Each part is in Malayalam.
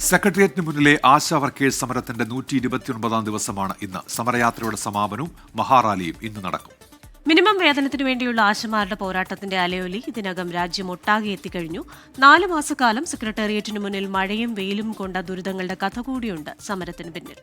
സെക്രട്ടേറിയറ്റിന് മുന്നിലെ ആശാ വർക്കേഴ്സ് സമരത്തിന്റെ 129 ദിവസമാണ് ഇന്ന്. സമരയാത്രയുടെ സമാപനവും മഹാറാലിയും ഇന്ന് നടക്കും. മിനിമം വേതനത്തിനു വേണ്ടിയുള്ള ആശമാരുടെ പോരാട്ടത്തിന്റെ അലയൊലി ഇതിനകം രാജ്യമൊട്ടാകെ എത്തിക്കഴിഞ്ഞു. 4 മാസക്കാലം സെക്രട്ടേറിയറ്റിനു മുന്നിൽ മഴയും വെയിലും കൊണ്ട ദുരിതങ്ങളുടെ കഥ കൂടിയുണ്ട് സമരത്തിന് പിന്നിൽ.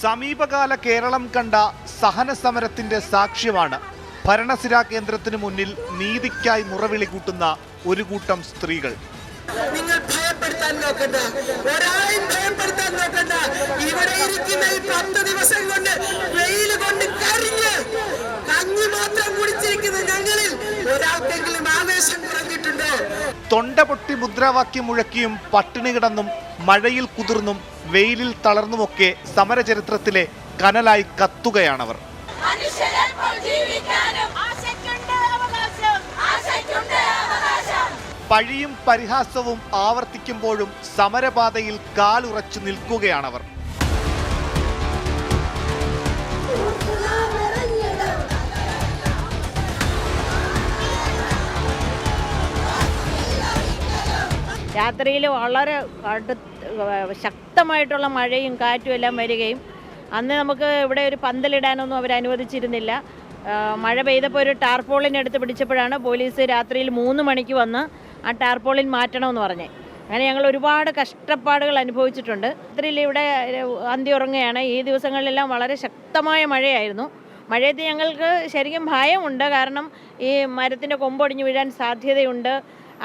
സമീപകാല കേരളം കണ്ട സഹന സമരത്തിന്റെ സാക്ഷ്യമാണ് ഭരണസിരാ കേന്ദ്രത്തിന് മുന്നിൽ നീതിക്കായി മുറവിളി കൂട്ടുന്ന ഒരു കൂട്ടം സ്ത്രീകൾ. നിങ്ങൾ ഭയപ്പെടുത്താൻ നോക്കണ്ട, ഒരാളെയും ഭയപ്പെടുത്താൻ നോക്കണ്ട. ഇവിടെ ഇരിക്കുന്ന ഈ 10 ദിവസം കൊണ്ട് വെയിൽ കൊണ്ട് കരിഞ്ഞ് കഞ്ഞി മാത്രം കുടിച്ചിരിക്കുന്ന ഞങ്ങളിൽ ഒരാൾക്കെങ്കിലും ആവേശം കുറഞ്ഞിട്ടുണ്ടോ? തൊണ്ട പൊട്ടി മുദ്രാവാക്യം മുഴക്കിയും പട്ടിണി കിടന്നും മഴയിൽ കുതിർന്നും വെയിലിൽ തളർന്നുമൊക്കെ സമരചരിത്രത്തിലെ കനലായി കത്തുകയാണവർ. പഴിയും പരിഹാസവും ആവർത്തിക്കുമ്പോഴും സമരപാതയിൽ കാലുറച്ചു നിൽക്കുകയാണവർ. രാത്രിയിൽ വളരെ ശക്തമായിട്ടുള്ള മഴയും കാറ്റും എല്ലാം വരികയും അന്ന് നമുക്ക് ഇവിടെ ഒരു പന്തലിടാനൊന്നും അവർ അനുവദിച്ചിരുന്നില്ല. മഴ പെയ്തപ്പോൾ ഒരു ടാർപോളിൻ എടുത്ത് പിടിച്ചപ്പോഴാണ് പോലീസ് രാത്രിയിൽ 3 മണിക്ക് വന്ന് ആ ടാർപോളിൻ മാറ്റണമെന്ന് പറഞ്ഞേ. അങ്ങനെ ഞങ്ങൾ ഒരുപാട് കഷ്ടപ്പാടുകൾ അനുഭവിച്ചിട്ടുണ്ട്. രാത്രിയിൽ ഇവിടെ അന്തി ഉറങ്ങുകയാണ്. ഈ ദിവസങ്ങളിലെല്ലാം വളരെ ശക്തമായ മഴയായിരുന്നു. മഴയത്ത് ഞങ്ങൾക്ക് ശരിക്കും ഭയമുണ്ട്. കാരണം ഈ മരത്തിൻ്റെ കൊമ്പൊടിഞ്ഞു വീഴാൻ സാധ്യതയുണ്ട്.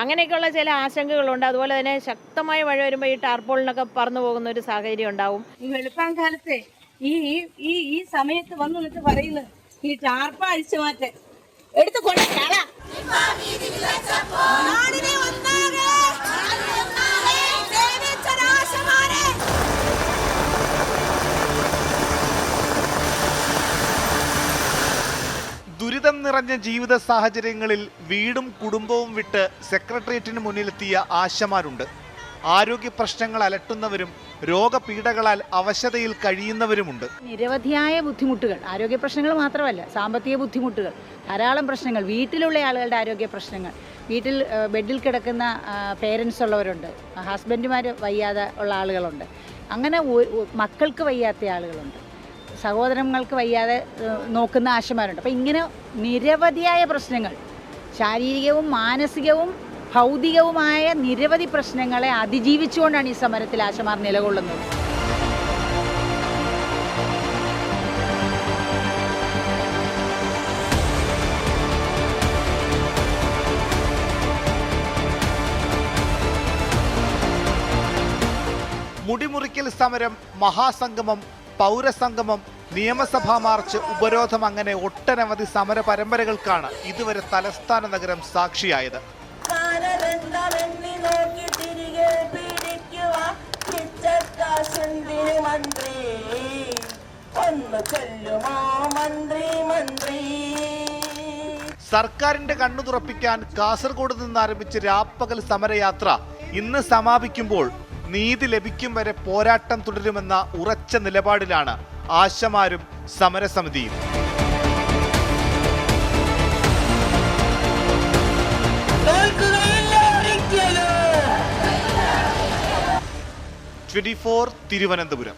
അങ്ങനെയൊക്കെയുള്ള ചില ആശങ്കകളുണ്ട്. അതുപോലെ തന്നെ ശക്തമായ മഴ വരുമ്പോൾ ഈ ടാർപോളിനൊക്കെ പറന്നു പോകുന്ന ഒരു സാഹചര്യം ഉണ്ടാവും. ഈ വെളുപ്പാൻ കാലത്തെ ഈ സമയത്ത് വന്നു എന്നിട്ട് പറയുന്നത് ഈ ടാർപ്പ അഴിച്ചു മാറ്റേ എടുത്തുകൊണ്ട് ദുരിതം നിറഞ്ഞ ജീവിത സാഹചര്യങ്ങളിൽ വീടും കുടുംബവും വിട്ട് സെക്രട്ടേറിയറ്റിന് മുന്നിലെത്തിയ ആശമാരുണ്ട്. ആരോഗ്യ പ്രശ്നങ്ങൾ അലട്ടുന്നവരും രോഗപീഠകളാൽ അവശതയിൽ കഴിയുന്നവരുമുണ്ട്. നിരവധിയായ ബുദ്ധിമുട്ടുകൾ, ആരോഗ്യ പ്രശ്നങ്ങൾ മാത്രമല്ല, സാമ്പത്തിക ബുദ്ധിമുട്ടുകൾ, ധാരാളം പ്രശ്നങ്ങൾ, വീട്ടിലുള്ള ആളുകളുടെ ആരോഗ്യ പ്രശ്നങ്ങൾ, വീട്ടിൽ ബെഡിൽ കിടക്കുന്ന പേരൻസ് ഉള്ളവരുണ്ട്, ഹസ്ബൻഡുമാർ വയ്യാതെ ഉള്ള ആളുകളുണ്ട്, അങ്ങനെ മക്കൾക്ക് വയ്യാത്ത ആളുകളുണ്ട്, സഹോദരങ്ങൾക്ക് വയ്യാതെ നോക്കുന്ന ആശമാരുണ്ട്. അപ്പം ഇങ്ങനെ നിരവധിയായ പ്രശ്നങ്ങൾ, ശാരീരികവും മാനസികവും ഭൗതികവുമായ നിരവധി പ്രശ്നങ്ങളെ അതിജീവിച്ചുകൊണ്ടാണ് ഈ സമരത്തിൽ ആശമാർ നിലകൊള്ളുന്നത്. മുടിമുറിക്കൽ സമരം, മഹാസംഗമം, പൗരസംഗമം, നിയമസഭാ മാർച്ച്, ഉപരോധം, അങ്ങനെ ഒട്ടനവധി സമര പരമ്പരകൾക്കാണ് ഇതുവരെ തലസ്ഥാന നഗരം സാക്ഷിയായത്. സർക്കാരിന്റെ കണ്ണു തുറപ്പിക്കാൻ കാസർഗോഡ് നിന്ന് ആരംഭിച്ച രാപ്പകൽ സമരയാത്ര ഇന്ന് സമാപിക്കുമ്പോൾ നീതി ലഭിക്കും വരെ പോരാട്ടം തുടരുമെന്ന ഉറച്ച നിലപാടിലാണ് ആശമാരും സമരസമിതിയും. ്24 തിരുവനന്തപുരം.